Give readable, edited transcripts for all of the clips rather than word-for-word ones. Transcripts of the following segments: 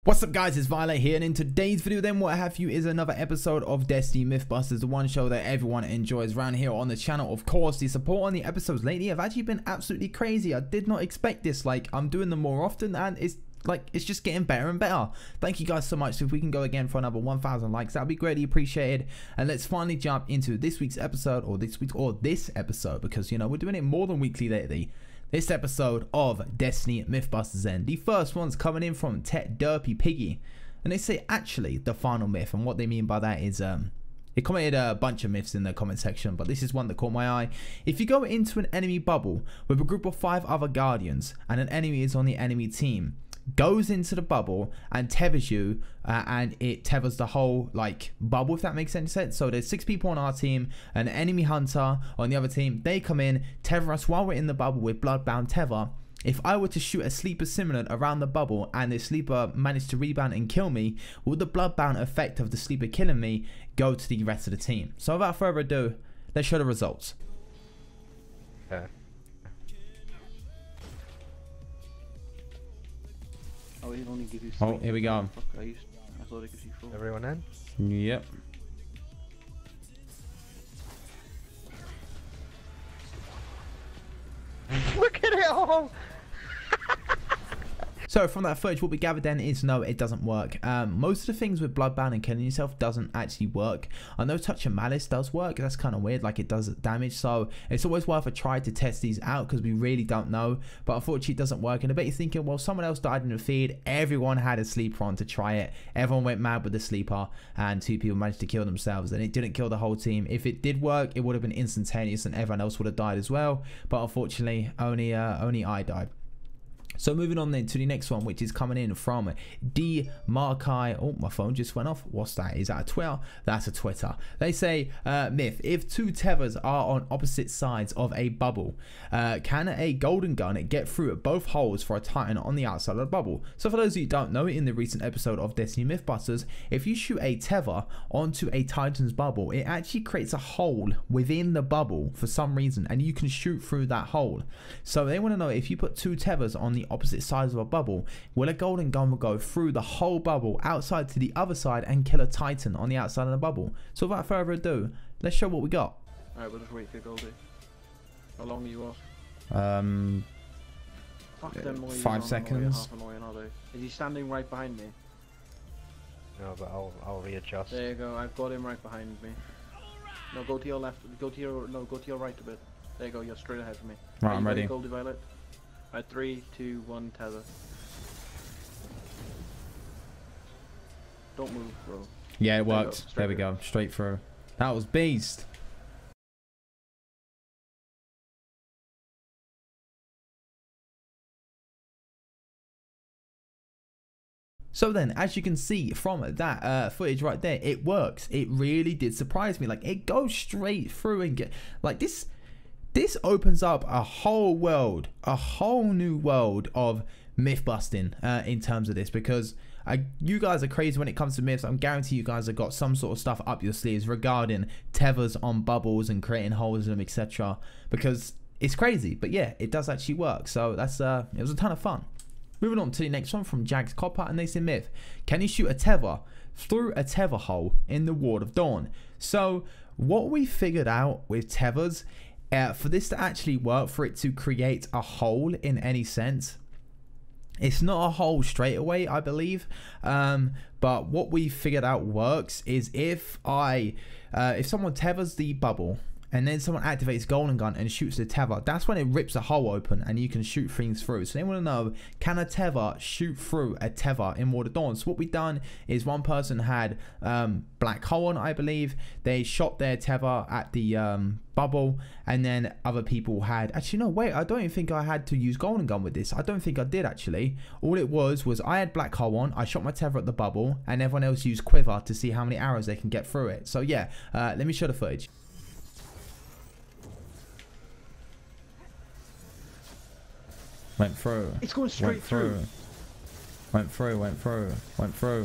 What's up guys, it's Violet here, and in today's video then what have you is another episode of Destiny Mythbusters, the one show that everyone enjoys around here on the channel. Of course, the support on the episodes lately have actually been absolutely crazy. I did not expect this. Like, I'm doing them more often and it's just getting better and better. Thank you guys so much. If we can go again for another 1,000 likes, that would be greatly appreciated. And let's finally jump into this week's episode, or this episode, because you know we're doing it more than weekly lately. This episode of Destiny Mythbusters End. The first one's coming in from Tet Derpy Piggy, and they say actually the final myth, and what they mean by that is they commented a bunch of myths in the comment section, but this is one that caught my eye. If you go into an enemy bubble with a group of 5 other guardians and an enemy is on the enemy team, goes into the bubble and tethers you, and it tethers the whole like bubble, if that makes any sense. So there's 6 people on our team, an enemy hunter on the other team, they come in, tether us while we're in the bubble with bloodbound tether. If I were to shoot a sleeper simulant around the bubble and the sleeper managed to rebound and kill me, will the bloodbound effect of the sleeper killing me go to the rest of the team? So without further ado, let's show the results. Okay. Oh, it only gives you 3. Oh, here we go. Fuck, I thought it gives you 4. Everyone in? Yep. Look at it all! So from that footage, what we gathered then is no, it doesn't work. Most of the things with bloodbound and killing yourself doesn't actually work. I know Touch of Malice does work. That's kind of weird, like it does damage. So it's always worth a try to test these out because we really don't know. But unfortunately, it doesn't work. And I bet you're thinking, well, someone else died in the feed. Everyone had a sleeper on to try it. Everyone went mad with the sleeper, and 2 people managed to kill themselves, and it didn't kill the whole team. If it did work, it would have been instantaneous, and everyone else would have died as well. But unfortunately, only I died. So moving on then to the next one, which is coming in from D Markai. Oh, my phone just went off. What's that? Is that a Twitter? That's a Twitter. They say, myth, if 2 tethers are on opposite sides of a bubble, can a golden gun get through both holes for a titan on the outside of the bubble? So for those of you who don't know, in the recent episode of Destiny Mythbusters, if you shoot a tether onto a titan's bubble, it actually creates a hole within the bubble for some reason, and you can shoot through that hole. So they want to know, if you put 2 tethers on the opposite sides of a bubble, will a golden gun go through the whole bubble outside to the other side and kill a titan on the outside of the bubble? So without further ado, let's show what we got. Alright, we'll just wait for Goldie. How long are you off? Fuck them, 5 seconds. Half annoying, are they? Is he standing right behind me? No, but I'll readjust. There you go, I've got him right behind me. No, go to your left, go to your right a bit. There you go, you're straight ahead of me. Right, I'm ready. Goldie Violet. Alright, 3, 2, 1, tether. Don't move, bro. Yeah, it worked. There we go, straight through. That was beast. So then, as you can see from that footage right there, it works. It really did surprise me. Like, it goes straight through and get like this. This opens up a whole world, a whole new world of myth busting in terms of this, because you guys are crazy when it comes to myths. I guarantee you guys have got some sort of stuff up your sleeves regarding tethers on bubbles and creating holes in them, etc. Because it's crazy, but yeah, it does actually work. So that's it was a ton of fun. Moving on to the next one from Jags Copper, and they say, myth, can you shoot a tether through a tether hole in the Ward of Dawn? So what we figured out with tethers, for this to actually work, for it to create a hole in any sense, it's not a hole straight away, I believe, but what we figured out works is if someone tethers the bubble and then someone activates golden gun and shoots the tether, that's when it rips a hole open and you can shoot things through. So they want to know, can a tether shoot through a tether in Ward of Dawn? So what we've done is, one person had black hole on, I believe. They shot their tether at the bubble, and then other people had, actually no, wait, I don't even think I had to use golden gun with this. I don't think I did actually. All it was I had black hole on, I shot my tether at the bubble, and everyone else used quiver to see how many arrows they can get through it. So yeah, let me show the footage. Went through. It's going straight through. Went through.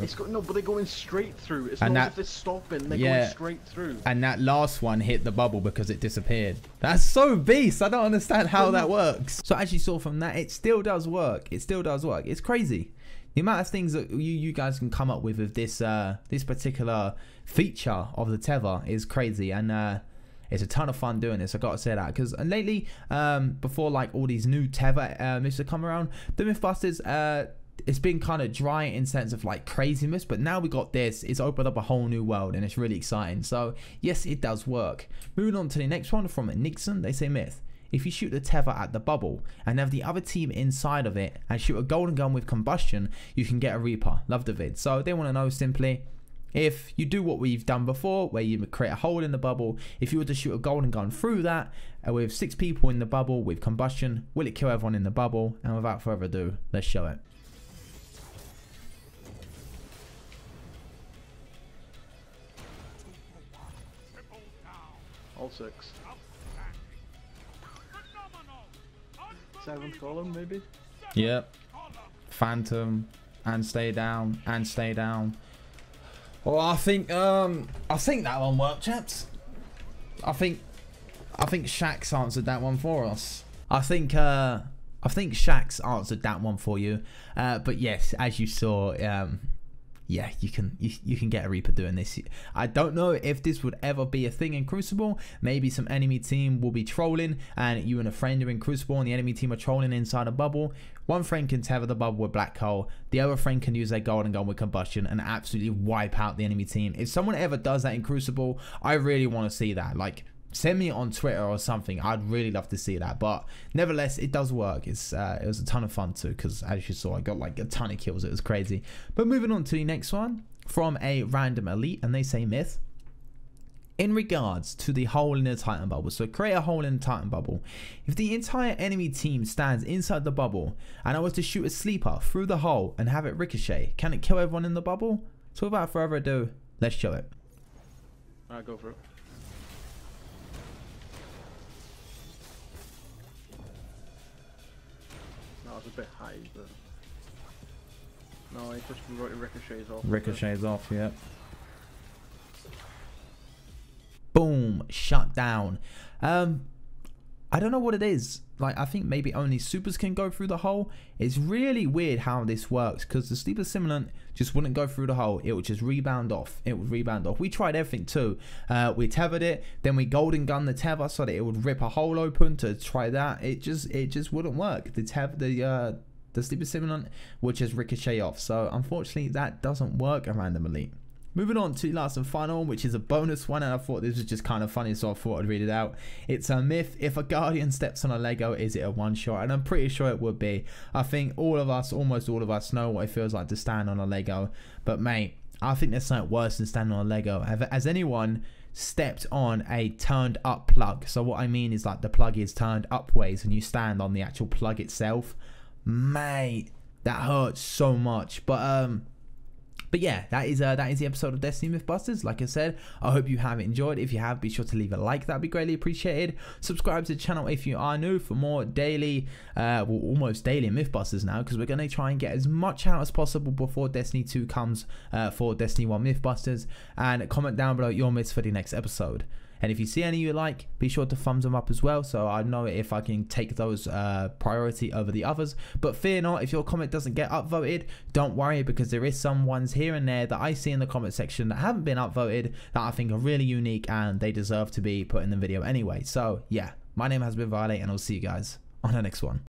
It's no, but they're going straight through. It's not as if they're stopping. They're going straight through. And that last one hit the bubble because it disappeared. That's so beast. I don't understand how that works. So as you saw from that, it still does work. It still does work. It's crazy. the amount of things that you guys can come up with this this particular feature of the tether is crazy, and it's a ton of fun doing this. I gotta say that, because lately, before like all these new tether myths that come around, the Mythbusters, it's been kind of dry in sense of like crazy myths, but now we got this. It's opened up a whole new world, and it's really exciting. So yes, it does work. Moving on to the next one from Nixon. They say myth: if you shoot the tether at the bubble and have the other team inside of it and shoot a golden gun with combustion, you can get a Reaper. Love the vid. So they want to know simply, if you do what we've done before, where you create a hole in the bubble, if you were to shoot a golden gun through that with 6 people in the bubble with combustion, will it kill everyone in the bubble? And without further ado, let's show it. All 6. 7th column, maybe? Yep. Phantom, and stay down, and stay down. Well, I think that one worked, chaps. I think Shaq's answered that one for us. I think Shaq's answered that one for you. But yes, as you saw, yeah, you can get a Reaper doing this. I don't know if this would ever be a thing in Crucible. Maybe some enemy team will be trolling, and you and a friend are in Crucible, and the enemy team are trolling inside a bubble. One friend can tether the bubble with black hole. The other friend can use their golden gun with combustion and absolutely wipe out the enemy team. If someone ever does that in Crucible, I really want to see that. Like, send me on Twitter or something. I'd really love to see that. But nevertheless, it does work. It was a ton of fun too, because as you saw, I got like a ton of kills. It was crazy. But moving on to the next one from a random elite, and they say myth: in regards to the hole in the Titan bubble, so create a hole in the Titan bubble. If the entire enemy team stands inside the bubble and I was to shoot a sleeper through the hole and have it ricochet, can it kill everyone in the bubble? So without further ado, let's show it. Alright, go for it. No, it's a bit high, but no, it just ricochets off. Ricochets off, yep. Boom, shut down. I don't know what it is. Like, I think maybe only supers can go through the hole. It's really weird how this works, because the sleeper simulant just wouldn't go through the hole. It would just rebound off. It would rebound off. We tried everything too. We tethered it, then we golden gunned the tether so that it would rip a hole open to try that. It just wouldn't work. The sleeper simulant would just ricochet off. So unfortunately, that doesn't work at Random Elite. Moving on to last and final one, which is a bonus one, and I thought this was just kind of funny, so I thought I'd read it out. It's a myth: if a Guardian steps on a Lego, is it a one-shot? And I'm pretty sure it would be. I think all of us, almost all of us, know what it feels like to stand on a Lego. But mate, I think there's something worse than standing on a Lego. Has anyone stepped on a turned up plug? So what I mean is, like, the plug is turned upwards and you stand on the actual plug itself. Mate, that hurts so much. But yeah, that is the episode of Destiny Mythbusters. Like I said, I hope you have enjoyed. If you have, be sure to leave a like. That'd be greatly appreciated. Subscribe to the channel if you are new for more daily, well, almost daily Mythbusters now, because we're going to try and get as much out as possible before Destiny 2 comes for Destiny 1 Mythbusters. And comment down below your myths for the next episode. And if you see any you like, be sure to thumbs them up as well, so I know if I can take those priority over the others. But fear not, if your comment doesn't get upvoted, don't worry, because there is some ones here and there that I see in the comment section that haven't been upvoted that I think are really unique and they deserve to be put in the video anyway. So yeah, my name has been Violet, and I'll see you guys on the next one.